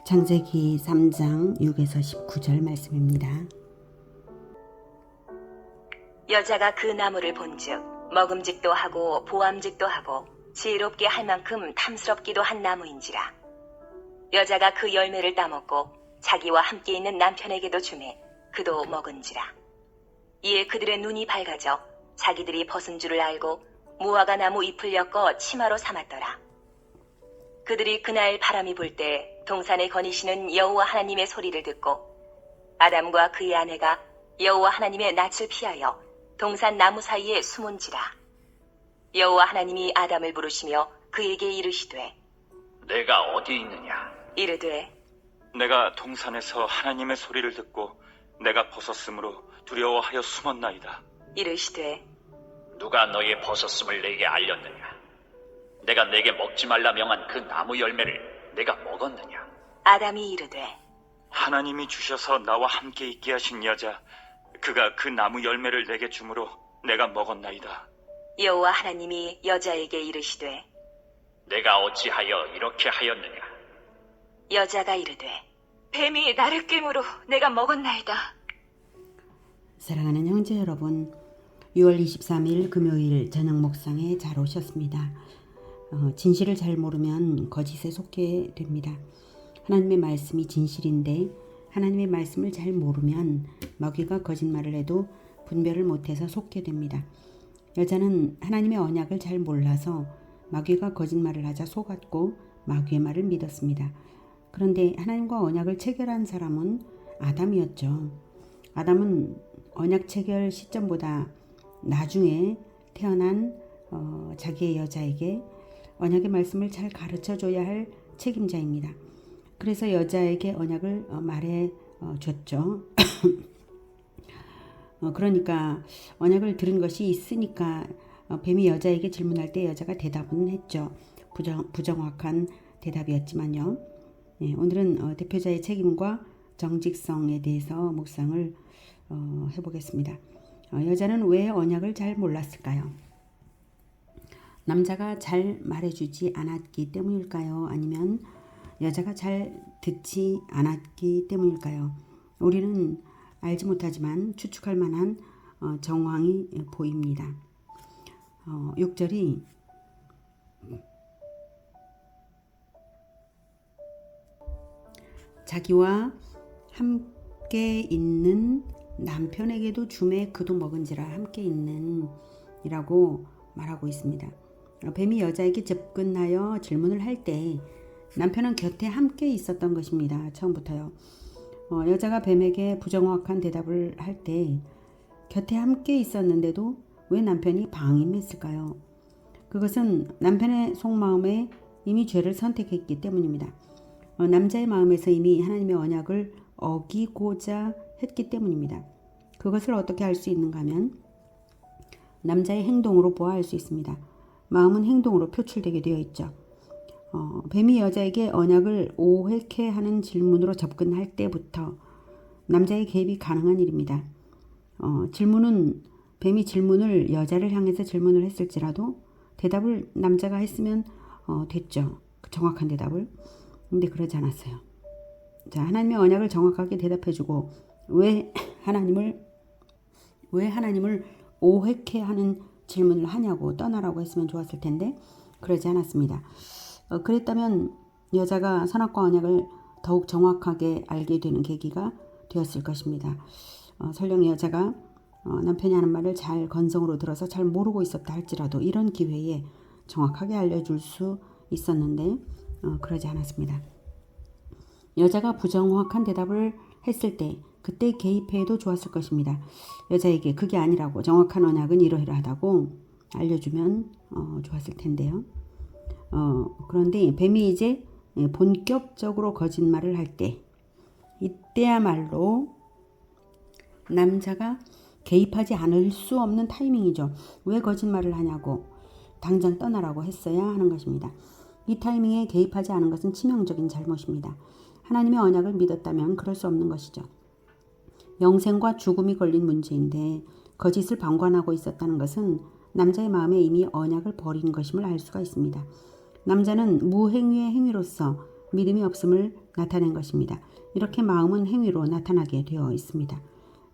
창세기 3장 6에서 19절 말씀입니다. 여자가 그 나무를 본즉 먹음직도 하고 보암직도 하고 지혜롭게 할 만큼 탐스럽기도 한 나무인지라. 여자가 그 열매를 따먹고 자기와 함께 있는 남편에게도 주매 그도 먹은지라. 이에 그들의 눈이 밝아져 자기들이 벗은 줄을 알고 무화과 나무 잎을 엮어 치마로 삼았더라. 그들이 그날 바람이 불 때 동산에 거니시는 여호와 하나님의 소리를 듣고 아담과 그의 아내가 여호와 하나님의 낯을 피하여 동산 나무 사이에 숨은지라. 여호와 하나님이 아담을 부르시며 그에게 이르시되 내가 어디 있느냐? 이르되 내가 동산에서 하나님의 소리를 듣고 내가 벗었으므로 두려워하여 숨었나이다. 이르시되 누가 너의 벗었음을 내게 알렸느냐? 내가 내게 먹지 말라 명한 그 나무 열매를 내가 먹었느냐? 아담이 이르되 하나님이 주셔서 나와 함께 있게 하신 여자, 그가 그 나무 열매를 내게 주므로 내가 먹었나이다. 여호와 하나님이 여자에게 이르시되 내가 어찌하여 이렇게 하였느냐? 여자가 이르되 뱀이 나를 꿰므로 내가 먹었나이다. 사랑하는 형제 여러분, 6월 23일 금요일 저녁 목상에 잘 오셨습니다. 진실을 잘 모르면 거짓에 속게 됩니다. 하나님의 말씀이 진실인데 하나님의 말씀을 잘 모르면 마귀가 거짓말을 해도 분별을 못해서 속게 됩니다. 여자는 하나님의 언약을 잘 몰라서 마귀가 거짓말을 하자 속았고 마귀의 말을 믿었습니다. 그런데 하나님과 언약을 체결한 사람은 아담이었죠. 아담은 언약 체결 시점보다 나중에 태어난 자기의 여자에게 언약의 말씀을 잘 가르쳐줘야 할 책임자입니다. 그래서 여자에게 언약을 말해 줬죠. 그러니까 언약을 들은 것이 있으니까 뱀이 여자에게 질문할 때 여자가 대답은 했죠. 부정확한 대답이었지만요. 오늘은 대표자의 책임과 정직성에 대해서 묵상을 해보겠습니다. 여자는 왜 언약을 잘 몰랐을까요? 남자가 잘 말해주지 않았기 때문일까요? 아니면 여자가 잘 듣지 않았기 때문일까요? 우리는 알지 못하지만 추측할 만한 정황이 보입니다. 6절이 자기와 함께 있는 남편에게도 주매 그도 먹은지라. 함께 있는 이라고 말하고 있습니다. 뱀이 여자에게 접근하여 질문을 할 때 남편은 곁에 함께 있었던 것입니다. 처음부터요. 여자가 뱀에게 부정확한 대답을 할 때 곁에 함께 있었는데도 왜 남편이 방임했을까요? 그것은 남편의 속마음에 이미 죄를 선택했기 때문입니다. 남자의 마음에서 이미 하나님의 언약을 어기고자 했기 때문입니다. 그것을 어떻게 알 수 있는가 하면 남자의 행동으로 보아할 수 있습니다. 마음은 행동으로 표출되게 되어 있죠. 뱀이 여자에게 언약을 오해케 하는 질문으로 접근할 때부터 남자의 개입이 가능한 일입니다. 뱀이 질문을 여자를 향해서 질문을 했을지라도 대답을 남자가 했으면 됐죠. 정확한 대답을. 근데 그러지 않았어요. 자, 하나님의 언약을 정확하게 대답해주고 왜 하나님을 오해케 하는 질문을 하냐고 떠나라고 했으면 좋았을 텐데 그러지 않았습니다. 그랬다면 여자가 선악과 언약을 더욱 정확하게 알게 되는 계기가 되었을 것입니다. 설령 여자가 남편이 하는 말을 잘 건성으로 들어서 잘 모르고 있었다 할지라도 이런 기회에 정확하게 알려줄 수 있었는데 그러지 않았습니다. 여자가 부정확한 대답을 했을 때 그때 개입해도 좋았을 것입니다. 여자에게 그게 아니라고 정확한 언약은 이러이러하다고 알려주면 좋았을 텐데요. 그런데 뱀이 이제 본격적으로 거짓말을 할 때 이때야말로 남자가 개입하지 않을 수 없는 타이밍이죠. 왜 거짓말을 하냐고 당장 떠나라고 했어야 하는 것입니다. 이 타이밍에 개입하지 않은 것은 치명적인 잘못입니다. 하나님의 언약을 믿었다면 그럴 수 없는 것이죠. 영생과 죽음이 걸린 문제인데 거짓을 방관하고 있었다는 것은 남자의 마음에 이미 언약을 버린 것임을 알 수가 있습니다. 남자는 무행위의 행위로서 믿음이 없음을 나타낸 것입니다. 이렇게 마음은 행위로 나타나게 되어 있습니다.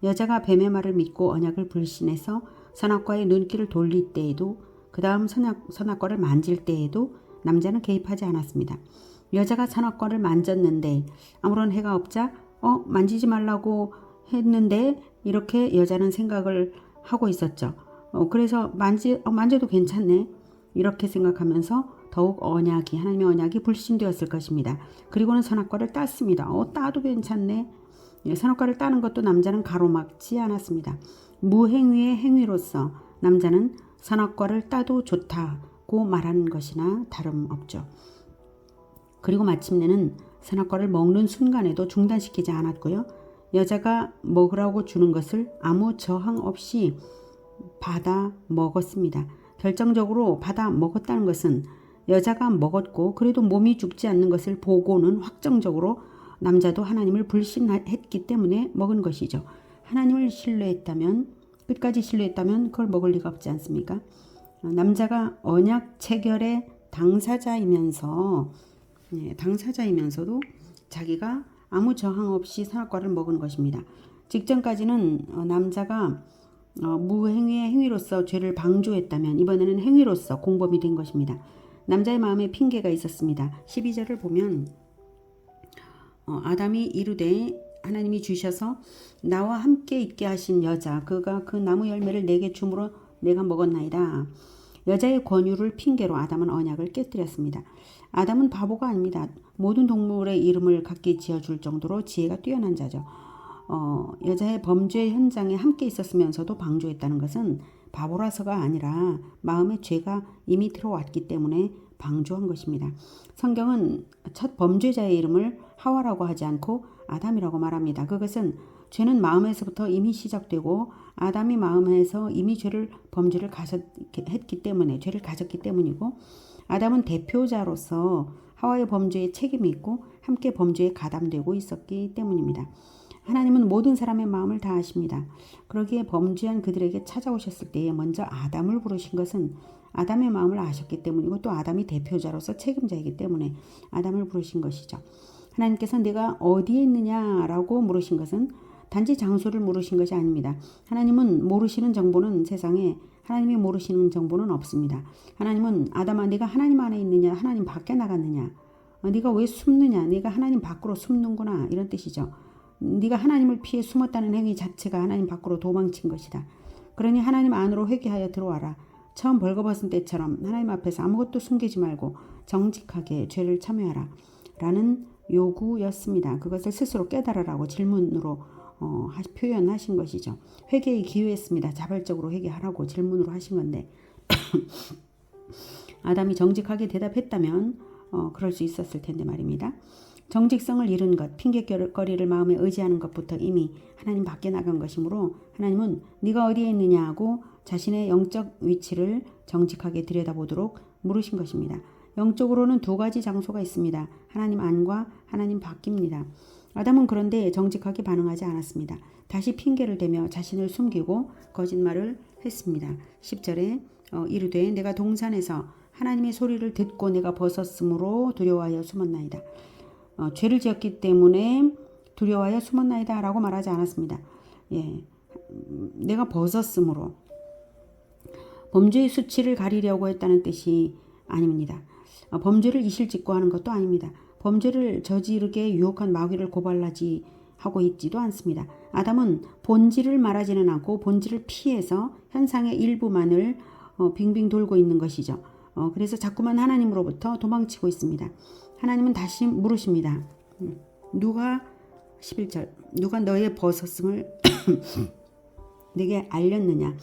여자가 뱀의 말을 믿고 언약을 불신해서 선악과의 눈길을 돌릴 때에도 그 다음 선악과를 만질 때에도 남자는 개입하지 않았습니다. 여자가 선악과를 만졌는데 아무런 해가 없자 만지지 말라고 했는데 이렇게 여자는 생각을 하고 있었죠. 그래서 만져도 괜찮네 이렇게 생각하면서 더욱 하나님의 언약이 불신되었을 것입니다. 그리고는 선악과를 땄습니다. 따도 괜찮네. 선악과를 따는 것도 남자는 가로막지 않았습니다. 무행위의 행위로서 남자는 선악과를 따도 좋다고 말하는 것이나 다름없죠. 그리고 마침내는 선악과를 먹는 순간에도 중단시키지 않았고요. 여자가 먹으라고 주는 것을 아무 저항 없이 받아 먹었습니다. 결정적으로 받아 먹었다는 것은 여자가 먹었고 그래도 몸이 죽지 않는 것을 보고는 확정적으로 남자도 하나님을 불신했기 때문에 먹은 것이죠. 하나님을 신뢰했다면 끝까지 신뢰했다면 그걸 먹을 리가 없지 않습니까? 남자가 언약 체결의 당사자이면서도 자기가 아무 저항 없이 선악과를 먹은 것입니다. 직전까지는 남자가 무행위의 행위로서 죄를 방조했다면 이번에는 행위로서 공범이 된 것입니다. 남자의 마음에 핑계가 있었습니다. 12절을 보면 아담이 이르되 하나님이 주셔서 나와 함께 있게 하신 여자 그가 그 나무 열매를 내게 주므로 내가 먹었나이다. 여자의 권유를 핑계로 아담은 언약을 깨뜨렸습니다. 아담은 바보가 아닙니다. 모든 동물의 이름을 각기 지어줄 정도로 지혜가 뛰어난 자죠. 여자의 범죄 현장에 함께 있었으면서도 방조했다는 것은 바보라서가 아니라 마음에 죄가 이미 들어왔기 때문에 방조한 것입니다. 성경은 첫 범죄자의 이름을 하와라고 하지 않고 아담이라고 말합니다. 그것은 죄는 마음에서부터 이미 시작되고 아담이 마음에서 이미 범죄를 가졌기 때문이고 아담은 대표자로서 하와의 범죄에 책임이 있고 함께 범죄에 가담되고 있었기 때문입니다. 하나님은 모든 사람의 마음을 다 아십니다. 그러기에 범죄한 그들에게 찾아오셨을 때에 먼저 아담을 부르신 것은 아담의 마음을 아셨기 때문이고 또 아담이 대표자로서 책임자이기 때문에 아담을 부르신 것이죠. 하나님께서 내가 어디에 있느냐라고 물으신 것은 단지 장소를 물으신 것이 아닙니다. 하나님은 모르시는 정보는 세상에 하나님이 모르시는 정보는 없습니다. 하나님은 아담아 네가 하나님 안에 있느냐 하나님 밖에 나갔느냐 네가 왜 숨느냐 네가 하나님 밖으로 숨는구나 이런 뜻이죠. 네가 하나님을 피해 숨었다는 행위 자체가 하나님 밖으로 도망친 것이다. 그러니 하나님 안으로 회개하여 들어와라. 처음 벌거벗은 때처럼 하나님 앞에서 아무것도 숨기지 말고 정직하게 죄를 참여하라 라는 요구였습니다. 그것을 스스로 깨달으라고 질문으로 표현하신 것이죠. 회개의 기회였습니다. 자발적으로 회개하라고 질문으로 하신 건데 아담이 정직하게 대답했다면 그럴 수 있었을 텐데 말입니다. 정직성을 잃은 것, 핑계거리를 마음에 의지하는 것부터 이미 하나님 밖에 나간 것이므로 하나님은 네가 어디에 있느냐 하고 자신의 영적 위치를 정직하게 들여다보도록 물으신 것입니다. 영적으로는 두 가지 장소가 있습니다. 하나님 안과 하나님 밖입니다. 아담은 그런데 정직하게 반응하지 않았습니다. 다시 핑계를 대며 자신을 숨기고 거짓말을 했습니다. 10절에 이르되 내가 동산에서 하나님의 소리를 듣고 내가 벗었으므로 두려워하여 숨었나이다. 죄를 지었기 때문에 두려워하여 숨었나이다 라고 말하지 않았습니다. 내가 벗었으므로 범죄의 수치를 가리려고 했다는 뜻이 아닙니다. 범죄를 이실직고 하는 것도 아닙니다. 범죄를 저지르게 유혹한 마귀를 고발하지 하고 있지도 않습니다. 아담은 본질을 말하지는 않고 본질을 피해서 현상의 일부만을 빙빙 돌고 있는 것이죠. 그래서 자꾸만 하나님으로부터 도망치고 있습니다. 하나님은 다시 물으십니다. 누가 11절 누가 너의 벗었음을 내게 알렸느냐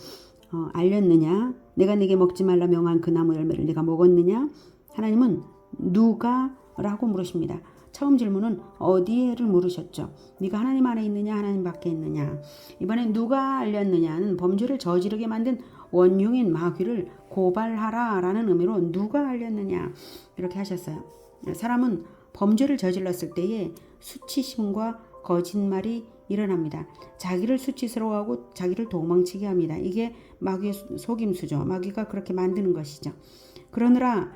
내가 네게 먹지 말라 명한 그 나무 열매를 네가 먹었느냐. 하나님은 누가 라고 물으십니다. 처음 질문은 어디에를 물으셨죠. 네가 하나님 안에 있느냐 하나님 밖에 있느냐. 이번엔 누가 알렸느냐는 범죄를 저지르게 만든 원흉인 마귀를 고발하라 라는 의미로 누가 알렸느냐 이렇게 하셨어요. 사람은 범죄를 저질렀을 때에 수치심과 거짓말이 일어납니다. 자기를 수치스러워하고 자기를 도망치게 합니다. 이게 마귀의 속임수죠. 마귀가 그렇게 만드는 것이죠. 그러느라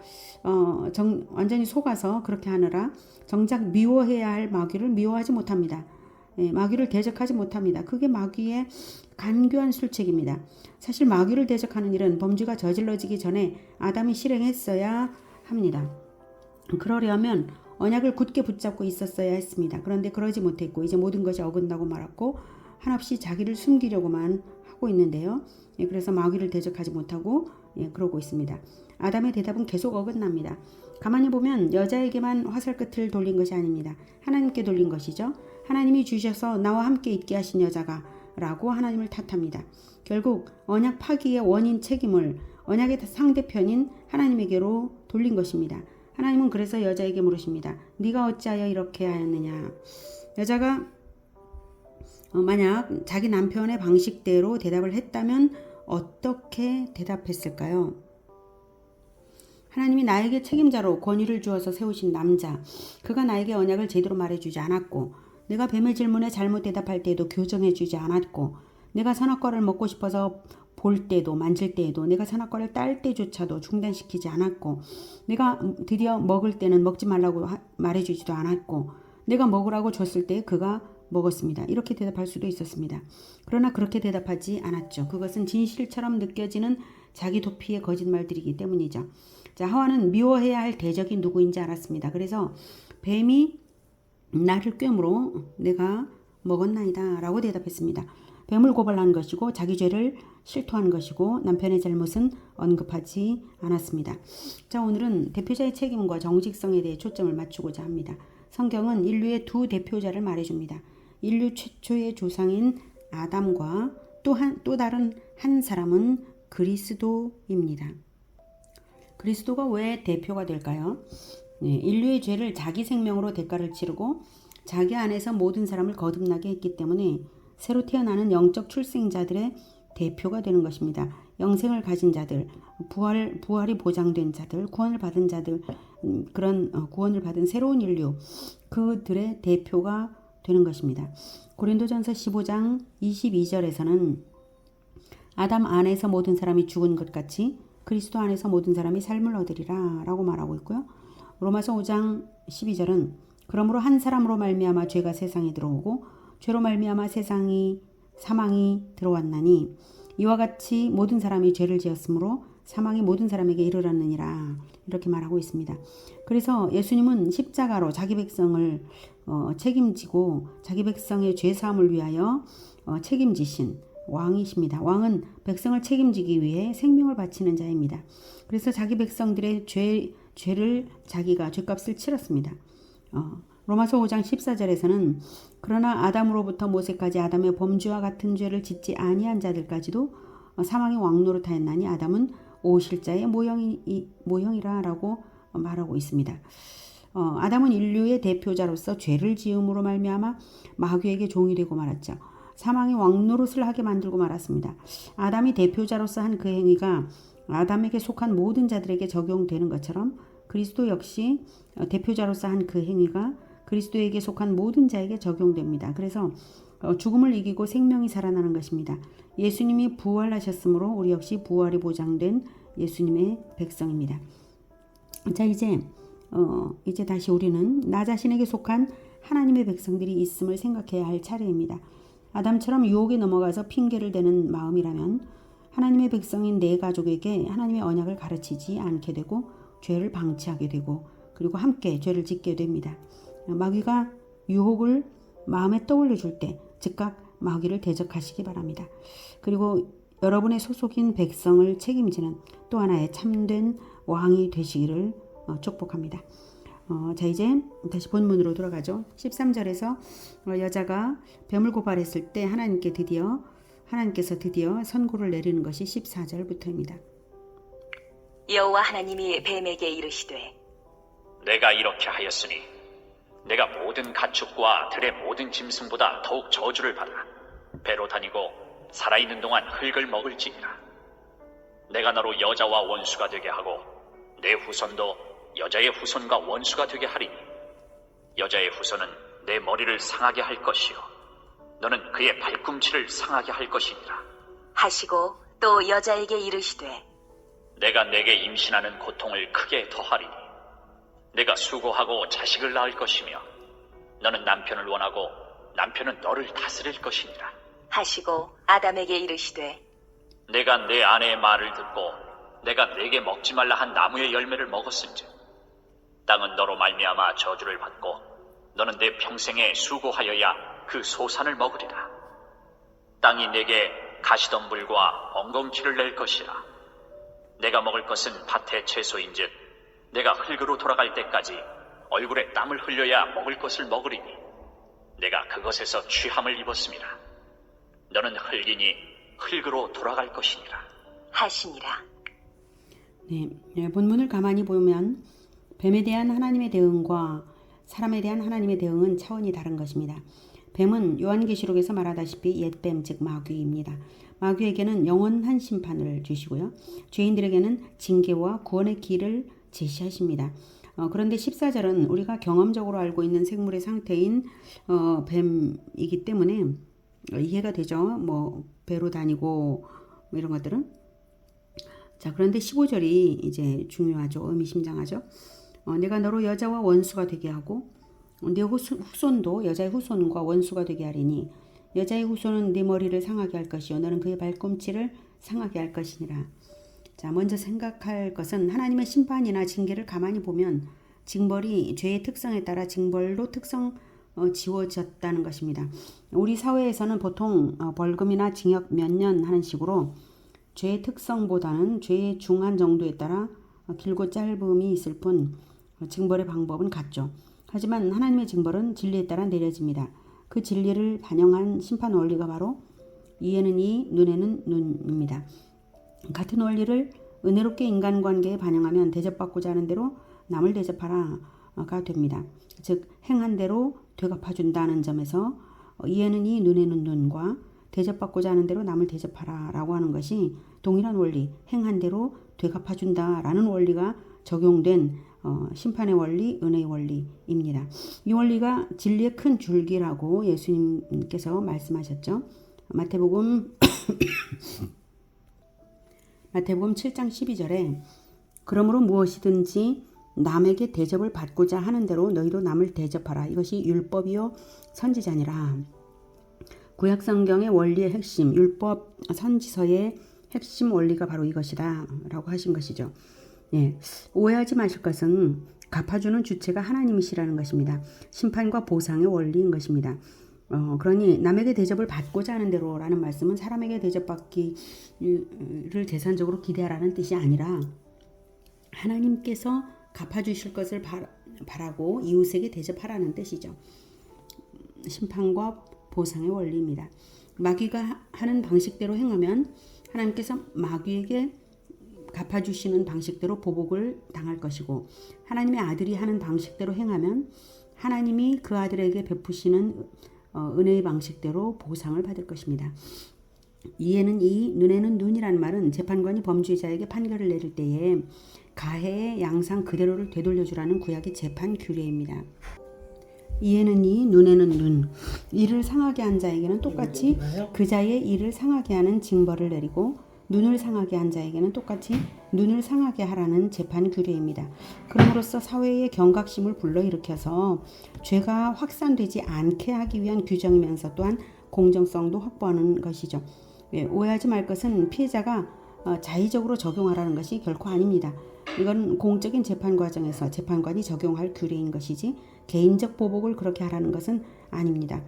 완전히 속아서 그렇게 하느라 정작 미워해야 할 마귀를 미워하지 못합니다. 마귀를 대적하지 못합니다. 그게 마귀의 간교한 술책입니다. 사실 마귀를 대적하는 일은 범죄가 저질러지기 전에 아담이 실행했어야 합니다. 그러려면 언약을 굳게 붙잡고 있었어야 했습니다. 그런데 그러지 못했고 이제 모든 것이 어긋나고 말았고 한없이 자기를 숨기려고만 하고 있는데요. 그래서 마귀를 대적하지 못하고 그러고 있습니다. 아담의 대답은 계속 어긋납니다. 가만히 보면 여자에게만 화살 끝을 돌린 것이 아닙니다. 하나님께 돌린 것이죠. 하나님이 주셔서 나와 함께 있게 하신 여자가 라고 하나님을 탓합니다. 결국 언약 파기의 원인 책임을 언약의 상대편인 하나님에게로 돌린 것입니다. 하나님은 그래서 여자에게 물으십니다. 네가 어찌하여 이렇게 하였느냐. 여자가 만약 자기 남편의 방식대로 대답을 했다면 어떻게 대답했을까요? 하나님이 나에게 책임자로 권위를 주어서 세우신 남자, 그가 나에게 언약을 제대로 말해주지 않았고 내가 뱀의 질문에 잘못 대답할 때에도 교정해주지 않았고 내가 선악과를 먹고 싶어서 볼 때도 만질 때에도 내가 선악과를 딸 때조차도 중단시키지 않았고 내가 드디어 먹을 때는 먹지 말라고 말해주지도 않았고 내가 먹으라고 줬을 때 그가 먹었습니다. 이렇게 대답할 수도 있었습니다. 그러나 그렇게 대답하지 않았죠. 그것은 진실처럼 느껴지는 자기 도피의 거짓말들이기 때문이죠. 자, 하와는 미워해야 할 대적이 누구인지 알았습니다. 그래서 뱀이 나를 꿰물어 내가 먹었나이다 라고 대답했습니다. 뱀을 고발한 것이고 자기 죄를 실토한 것이고 남편의 잘못은 언급하지 않았습니다. 자, 오늘은 대표자의 책임과 정직성에 대해 초점을 맞추고자 합니다. 성경은 인류의 두 대표자를 말해줍니다. 인류 최초의 조상인 아담과 또 다른 한 사람은 그리스도입니다. 그리스도가 왜 대표가 될까요? 인류의 죄를 자기 생명으로 대가를 치르고 자기 안에서 모든 사람을 거듭나게 했기 때문에 새로 태어나는 영적 출생자들의 대표가 되는 것입니다. 영생을 가진 자들, 부활이 보장된 자들, 구원을 받은 자들, 그런 구원을 받은 새로운 인류, 그들의 대표가 되는 것입니다. 고린도전서 15장 22절에서는 아담 안에서 모든 사람이 죽은 것 같이 그리스도 안에서 모든 사람이 삶을 얻으리라 라고 말하고 있고요. 로마서 5장 12절은 그러므로 한 사람으로 말미암아 죄가 세상에 들어오고 죄로 말미암아 사망이 들어왔나니 이와 같이 모든 사람이 죄를 지었으므로 사망이 모든 사람에게 이르렀느니라 이렇게 말하고 있습니다. 그래서 예수님은 십자가로 자기 백성을 책임지고 자기 백성의 죄사함을 위하여 책임지신 왕이십니다. 왕은 백성을 책임지기 위해 생명을 바치는 자입니다. 그래서 자기 백성들의 죄를 자기가 죄값을 치렀습니다. 로마서 5장 14절에서는 그러나 아담으로부터 모세까지 아담의 범죄와 같은 죄를 짓지 아니한 자들까지도 사망의 왕노릇하였나니 아담은 오실자의 모형이라 라고 말하고 있습니다. 아담은 인류의 대표자로서 죄를 지음으로 말미암아 마귀에게 종이 되고 말았죠. 사망의 왕노릇을 하게 만들고 말았습니다. 아담이 대표자로서 한 그 행위가 아담에게 속한 모든 자들에게 적용되는 것처럼 그리스도 역시 대표자로서 한 그 행위가 그리스도에게 속한 모든 자에게 적용됩니다. 그래서 죽음을 이기고 생명이 살아나는 것입니다. 예수님이 부활하셨으므로 우리 역시 부활이 보장된 예수님의 백성입니다. 자, 이제 다시 우리는 나 자신에게 속한 하나님의 백성들이 있음을 생각해야 할 차례입니다. 아담처럼 유혹에 넘어가서 핑계를 대는 마음이라면 하나님의 백성인 내 가족에게 하나님의 언약을 가르치지 않게 되고 죄를 방치하게 되고 그리고 함께 죄를 짓게 됩니다. 마귀가 유혹을 마음에 떠올려 줄 때 즉각 마귀를 대적하시기 바랍니다. 그리고 여러분의 소속인 백성을 책임지는 또 하나의 참된 왕이 되시기를 축복합니다. 자, 이제 다시 본문으로 돌아가죠. 13절에서 여자가 뱀을 고발했을 때 하나님께서 드디어 선고를 내리는 것이 14절부터입니다. 여호와 하나님이 뱀에게 이르시되 내가 이렇게 하였으니 내가 모든 가축과 들의 모든 짐승보다 더욱 저주를 받아 배로 다니고 살아있는 동안 흙을 먹을지니라. 내가 너로 여자와 원수가 되게 하고 내 후손도 여자의 후손과 원수가 되게 하리니 여자의 후손은 내 머리를 상하게 할 것이요 너는 그의 발꿈치를 상하게 할 것이니라. 하시고 또 여자에게 이르시되 내가 내게 임신하는 고통을 크게 더하리니 내가 수고하고 자식을 낳을 것이며 너는 남편을 원하고 남편은 너를 다스릴 것이니라. 하시고 아담에게 이르시되 내가 내 아내의 말을 듣고 내가 내게 먹지 말라 한 나무의 열매를 먹었은즉 땅은 너로 말미암아 저주를 받고 너는 내 평생에 수고하여야 그 소산을 먹으리라. 땅이 내게 가시덤불과 엉겅퀴를 낼 것이라. 내가 먹을 것은 밭의 채소인즉 내가 흙으로 돌아갈 때까지 얼굴에 땀을 흘려야 먹을 것을 먹으리니 내가 그것에서 취함을 입었음이라. 너는 흙이니 흙으로 돌아갈 것이니라. 하시니라. 네, 본문을 가만히 보면 뱀에 대한 하나님의 대응과 사람에 대한 하나님의 대응은 차원이 다른 것입니다. 뱀은 요한계시록에서 말하다시피 옛뱀 즉 마귀입니다. 마귀에게는 영원한 심판을 주시고요. 죄인들에게는 징계와 구원의 길을 제시하십니다. 그런데 14절은 우리가 경험적으로 알고 있는 생물의 상태인 뱀이기 때문에 이해가 되죠. 뭐 배로 다니고 뭐 이런 것들은. 자, 그런데 15절이 이제 중요하죠. 의미심장하죠. 내가 너로 여자와 원수가 되게 하고 네 후손도 여자의 후손과 원수가 되게 하리니 여자의 후손은 네 머리를 상하게 할 것이요 너는 그의 발꿈치를 상하게 할 것이니라. 자, 먼저 생각할 것은 하나님의 심판이나 징계를 가만히 보면 징벌이 죄의 특성에 따라 징벌로 지워졌다는 것입니다. 우리 사회에서는 보통 벌금이나 징역 몇 년 하는 식으로 죄의 특성보다는 죄의 중한 정도에 따라 길고 짧음이 있을 뿐 징벌의 방법은 같죠. 하지만 하나님의 징벌은 진리에 따라 내려집니다. 그 진리를 반영한 심판 원리가 바로 이에는 이, 눈에는 눈입니다. 같은 원리를 은혜롭게 인간관계에 반영하면 대접받고자 하는 대로 남을 대접하라가 됩니다. 즉 행한 대로 되갚아준다는 점에서 이에는 이, 눈에는 눈과 대접받고자 하는 대로 남을 대접하라라고 하는 것이 동일한 원리, 행한 대로 되갚아준다라는 원리가 적용된 심판의 원리, 은혜의 원리입니다. 이 원리가 진리의 큰 줄기라고 예수님께서 말씀하셨죠. 마태복음 7장 12절에 그러므로 무엇이든지 남에게 대접을 받고자 하는 대로 너희도 남을 대접하라. 이것이 율법이요 선지자니라. 구약성경의 원리의 핵심, 율법 선지서의 핵심 원리가 바로 이것이다 라고 하신 것이죠. 예, 오해하지 마실 것은 갚아주는 주체가 하나님이시라는 것입니다. 심판과 보상의 원리인 것입니다. 그러니 남에게 대접을 받고자 하는 대로라는 말씀은 사람에게 대접받기를 대산적으로 기대하라는 뜻이 아니라 하나님께서 갚아주실 것을 바라고 이웃에게 대접하라는 뜻이죠. 심판과 보상의 원리입니다. 마귀가 하는 방식대로 행하면 하나님께서 마귀에게 갚아주시는 방식대로 보복을 당할 것이고 하나님의 아들이 하는 방식대로 행하면 하나님이 그 아들에게 베푸시는 은혜의 방식대로 보상을 받을 것입니다. 이에는 이, 눈에는 눈이라는 말은 재판관이 범죄자에게 판결을 내릴 때에 가해의 양상 그대로를 되돌려주라는 구약의 재판 규례입니다. 이에는 이, 눈에는 눈. 이를 상하게 한 자에게는 똑같이 그 자의 이를 상하게 하는 징벌을 내리고 눈을 상하게 한 자에게는 똑같이 눈을 상하게 하라는 재판 규례입니다. 그럼으로써 사회의 경각심을 불러일으켜서 죄가 확산되지 않게 하기 위한 규정이면서 또한 공정성도 확보하는 것이죠. 오해하지 말 것은 피해자가 자의적으로 적용하라는 것이 결코 아닙니다. 이건 공적인 재판 과정에서 재판관이 적용할 규례인 것이지 개인적 보복을 그렇게 하라는 것은 아닙니다.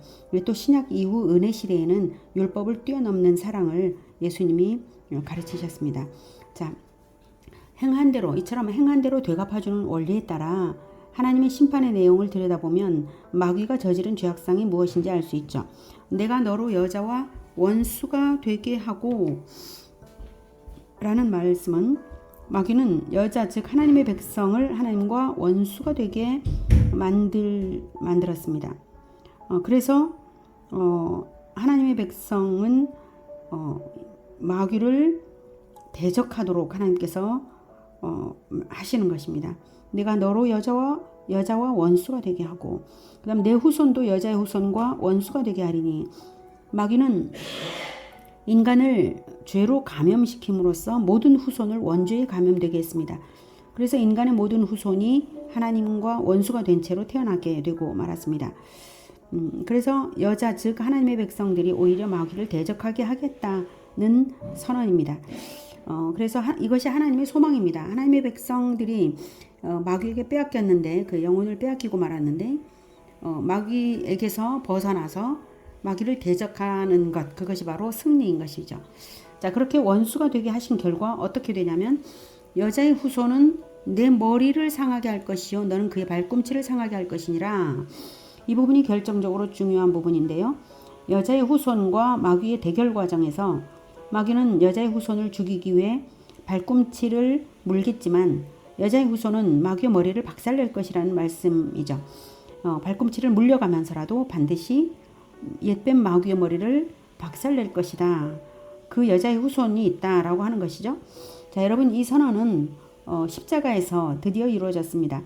또 신약 이후 은혜 시대에는 율법을 뛰어넘는 사랑을 예수님이 가르치셨습니다. 자, 행한 대로 이처럼 행한 대로 되갚아주는 원리에 따라 하나님의 심판의 내용을 들여다보면 마귀가 저지른 죄악상이 무엇인지 알 수 있죠. 내가 너로 여자와 원수가 되게 하고 라는 말씀은 마귀는 여자 즉 하나님의 백성을 하나님과 원수가 되게 만들었습니다. 그래서 하나님의 백성은 마귀를 대적하도록 하나님께서 하시는 것입니다. 내가 너로 여자와 원수가 되게 하고 그다음 내 후손도 여자의 후손과 원수가 되게 하리니 마귀는 인간을 죄로 감염시킴으로써 모든 후손을 원죄에 감염되게 했습니다. 그래서 인간의 모든 후손이 하나님과 원수가 된 채로 태어나게 되고 말았습니다. 그래서 여자 즉 하나님의 백성들이 오히려 마귀를 대적하게 하겠다는 선언입니다. 그래서 이것이 하나님의 소망입니다. 하나님의 백성들이 마귀에게 빼앗겼는데 그 영혼을 빼앗기고 말았는데 마귀에게서 벗어나서 마귀를 대적하는 것, 그것이 바로 승리인 것이죠. 자, 그렇게 원수가 되게 하신 결과 어떻게 되냐면 여자의 후손은 내 머리를 상하게 할 것이요 너는 그의 발꿈치를 상하게 할 것이니라. 이 부분이 결정적으로 중요한 부분인데요. 여자의 후손과 마귀의 대결 과정에서 마귀는 여자의 후손을 죽이기 위해 발꿈치를 물겠지만 여자의 후손은 마귀의 머리를 박살낼 것이라는 말씀이죠. 발꿈치를 물려가면서라도 반드시 옛뱀 마귀의 머리를 박살낼 것이다. 그 여자의 후손이 있다라고 하는 것이죠. 자, 여러분, 이 선언은 십자가에서 드디어 이루어졌습니다.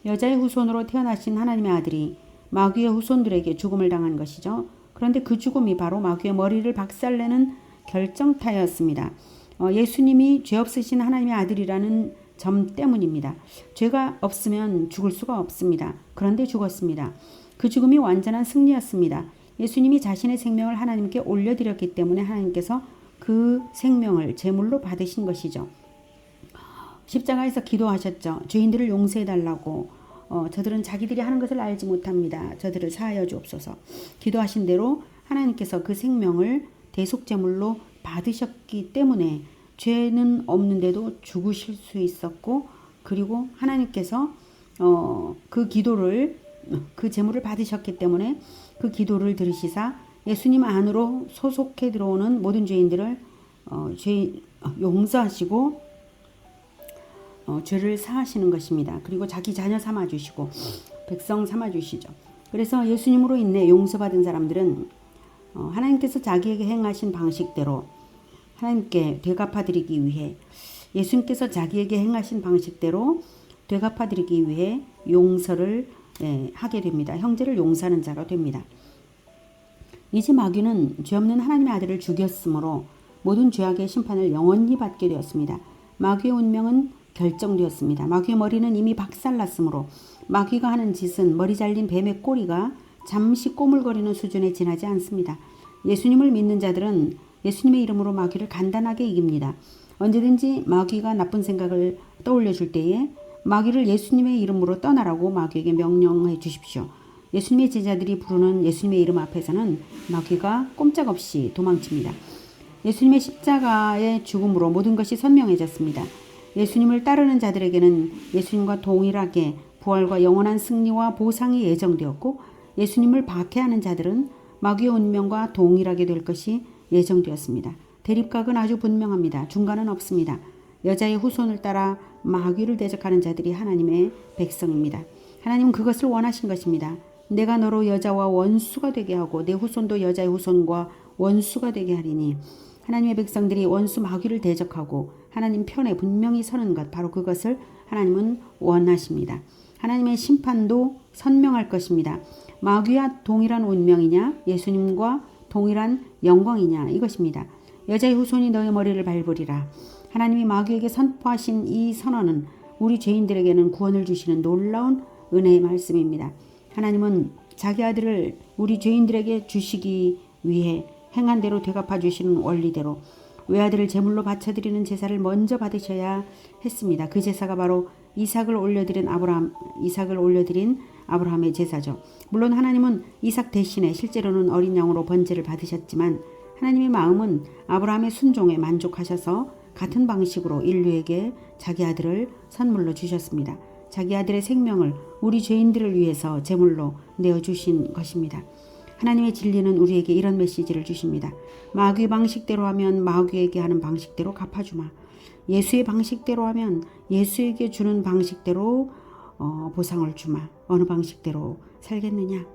여자의 후손으로 태어나신 하나님의 아들이 마귀의 후손들에게 죽음을 당한 것이죠. 그런데 그 죽음이 바로 마귀의 머리를 박살내는 결정타였습니다. 예수님이 죄 없으신 하나님의 아들이라는 점 때문입니다. 죄가 없으면 죽을 수가 없습니다. 그런데 죽었습니다. 그 죽음이 완전한 승리였습니다. 예수님이 자신의 생명을 하나님께 올려드렸기 때문에 하나님께서 그 생명을 제물로 받으신 것이죠. 십자가에서 기도하셨죠. 죄인들을 용서해달라고. 저들은 자기들이 하는 것을 알지 못합니다. 저들을 사하여 주옵소서. 기도하신 대로 하나님께서 그 생명을 대속제물로 받으셨기 때문에 죄는 없는데도 죽으실 수 있었고, 그리고 하나님께서 그 기도를, 그 제물을 받으셨기 때문에 그 기도를 들으시사 예수님 안으로 소속해 들어오는 모든 죄인들을 용서하시고 죄를 사하시는 것입니다. 그리고 자기 자녀 삼아주시고 백성 삼아주시죠. 그래서 예수님으로 인해 용서받은 사람들은 하나님께서 자기에게 행하신 방식대로 하나님께 되갚아드리기 위해, 예수님께서 자기에게 행하신 방식대로 되갚아드리기 위해 용서를 하게 됩니다. 형제를 용서하는 자가 됩니다. 이제 마귀는 죄 없는 하나님의 아들을 죽였으므로 모든 죄악의 심판을 영원히 받게 되었습니다. 마귀의 운명은 결정되었습니다. 마귀의 머리는 이미 박살났으므로 마귀가 하는 짓은 머리 잘린 뱀의 꼬리가 잠시 꼬물거리는 수준에 지나지 않습니다. 예수님을 믿는 자들은 예수님의 이름으로 마귀를 간단하게 이깁니다. 언제든지 마귀가 나쁜 생각을 떠올려 줄 때에 마귀를 예수님의 이름으로 떠나라고 마귀에게 명령해 주십시오. 예수님의 제자들이 부르는 예수님의 이름 앞에서는 마귀가 꼼짝없이 도망칩니다. 예수님의 십자가의 죽음으로 모든 것이 선명해졌습니다. 예수님을 따르는 자들에게는 예수님과 동일하게 부활과 영원한 승리와 보상이 예정되었고, 예수님을 박해하는 자들은 마귀의 운명과 동일하게 될 것이 예정되었습니다. 대립각은 아주 분명합니다. 중간은 없습니다. 여자의 후손을 따라 마귀를 대적하는 자들이 하나님의 백성입니다. 하나님은 그것을 원하신 것입니다. 내가 너로 여자와 원수가 되게 하고 내 후손도 여자의 후손과 원수가 되게 하리니, 하나님의 백성들이 원수 마귀를 대적하고 하나님 편에 분명히 서는 것, 바로 그것을 하나님은 원하십니다. 하나님의 심판도 선명할 것입니다. 마귀와 동일한 운명이냐, 예수님과 동일한 영광이냐, 이것입니다. 여자의 후손이 너의 머리를 밟으리라. 하나님이 마귀에게 선포하신 이 선언은 우리 죄인들에게는 구원을 주시는 놀라운 은혜의 말씀입니다. 하나님은 자기 아들을 우리 죄인들에게 주시기 위해 행한 대로 되갚아 주시는 원리대로 외아들을 제물로 바쳐드리는 제사를 먼저 받으셔야 했습니다. 그 제사가 바로 이삭을 올려드린 아브라함의 제사죠. 물론 하나님은 이삭 대신에 실제로는 어린 양으로 번제를 받으셨지만 하나님의 마음은 아브라함의 순종에 만족하셔서 같은 방식으로 인류에게 자기 아들을 선물로 주셨습니다. 자기 아들의 생명을 우리 죄인들을 위해서 제물로 내어주신 것입니다. 하나님의 진리는 우리에게 이런 메시지를 주십니다. 마귀의 방식대로 하면 마귀에게 하는 방식대로 갚아주마. 예수의 방식대로 하면 예수에게 주는 방식대로 보상을 주마. 어느 방식대로 살겠느냐?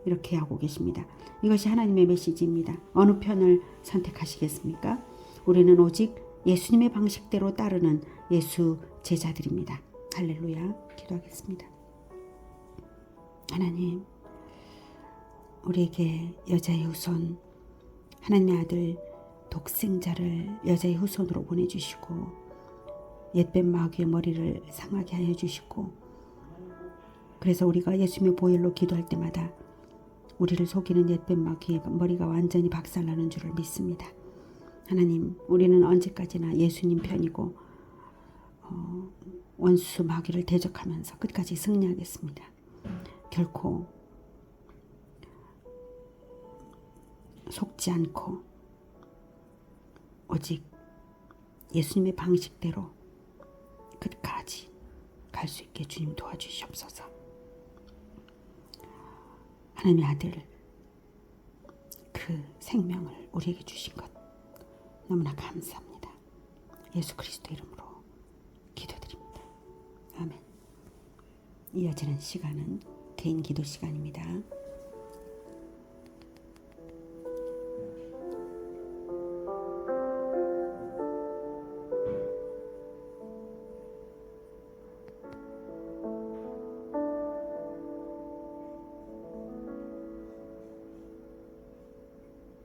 이렇게 하고 계십니다. 이것이 하나님의 메시지입니다. 어느 편을 선택하시겠습니까? 우리는 오직 예수님의 방식대로 따르는 예수 제자들입니다. 할렐루야. 기도하겠습니다. 하나님, 우리에게 여자의 후손, 하나님의 아들 독생자를 여자의 후손으로 보내주시고 옛뱀 마귀의 머리를 상하게 하여 주시고, 그래서 우리가 예수님의 보혈로 기도할 때마다 우리를 속이는 옛뱀 마귀의 머리가 완전히 박살나는 줄을 믿습니다. 하나님, 우리는 언제까지나 예수님 편이고 원수 마귀를 대적하면서 끝까지 승리하겠습니다. 결코 속지 않고 오직 예수님의 방식대로 끝까지 갈 수 있게 주님 도와주시옵소서. 하나님의 아들 그 생명을 우리에게 주신 것 너무나 감사합니다. 예수 그리스도 이름으로 기도드립니다. 아멘. 이어지는 시간은 개인 기도 시간입니다.